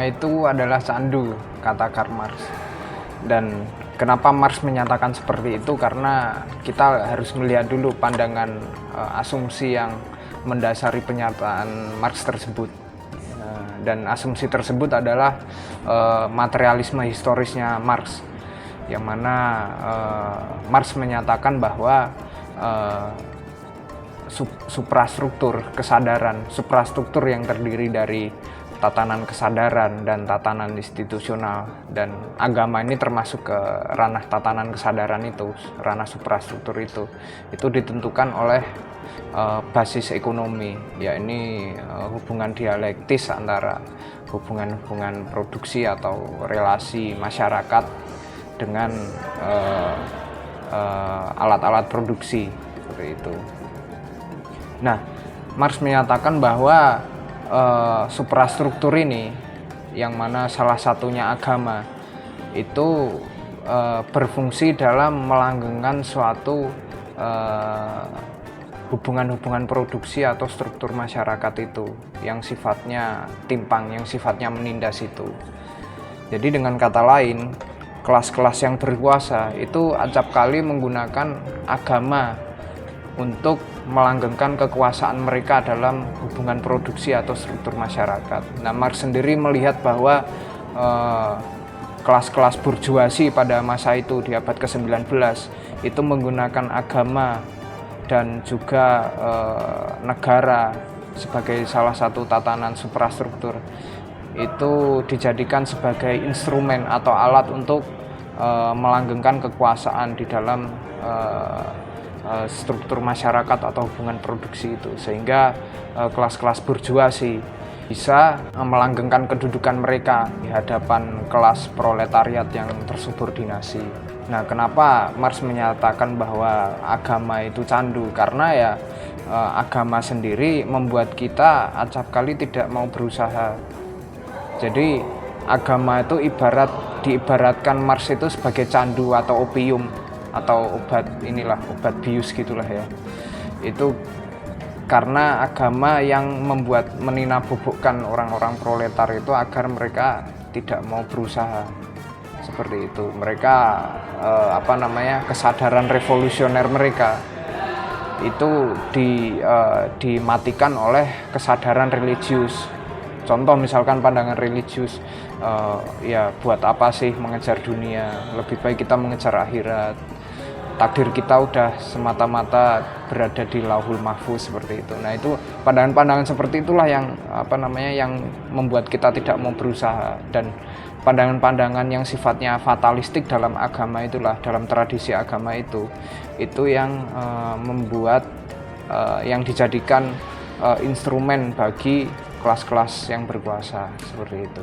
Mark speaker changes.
Speaker 1: itu adalah candu, kata Karl Marx. Dan kenapa Marx menyatakan seperti itu? Karena kita harus melihat dulu pandangan asumsi yang mendasari pernyataan Marx tersebut. Dan asumsi tersebut adalah materialisme historisnya Marx, yang mana Marx menyatakan bahwa suprastruktur kesadaran, suprastruktur yang terdiri dari tatanan kesadaran dan tatanan institusional, dan agama ini termasuk ke ranah tatanan kesadaran itu, ranah suprastruktur itu ditentukan oleh basis ekonomi, yakni hubungan dialektis antara hubungan produksi atau relasi masyarakat dengan alat-alat produksi, seperti itu. Nah, Marx menyatakan bahwa suprastruktur ini, yang mana salah satunya agama, itu berfungsi dalam melanggengkan suatu hubungan-hubungan produksi atau struktur masyarakat itu yang sifatnya timpang, yang sifatnya menindas itu. Jadi dengan kata lain, kelas-kelas yang berkuasa itu acap kali menggunakan agama untuk melanggengkan kekuasaan mereka dalam hubungan produksi atau struktur masyarakat. Nah, Marx sendiri melihat bahwa kelas-kelas burjuasi pada masa itu di abad ke-19 itu menggunakan agama dan juga negara sebagai salah satu tatanan suprastruktur, itu dijadikan sebagai instrumen atau alat untuk melanggengkan kekuasaan di dalam struktur masyarakat atau hubungan produksi itu, sehingga kelas-kelas burjuasi bisa melanggengkan kedudukan mereka di hadapan kelas proletariat yang tersubordinasi. Nah, kenapa Marx menyatakan bahwa agama itu candu? Karena ya agama sendiri membuat kita acap kali tidak mau berusaha. Jadi agama itu diibaratkan Marx itu sebagai candu atau opium atau obat bius gitulah ya. Itu karena agama yang meninabobokan orang-orang proletar itu agar mereka tidak mau berusaha, seperti itu. Mereka kesadaran revolusioner mereka itu dimatikan oleh kesadaran religius. Contoh misalkan pandangan religius, ya buat apa sih mengejar dunia, lebih baik kita mengejar akhirat. Takdir kita udah semata-mata berada di Lauhul Mahfuz, seperti itu. Nah, itu pandangan-pandangan seperti itulah yang yang membuat kita tidak mau berusaha, dan pandangan-pandangan yang sifatnya fatalistik dalam agama itulah, dalam tradisi agama itu yang membuat yang dijadikan instrumen bagi kelas-kelas yang berkuasa, seperti itu.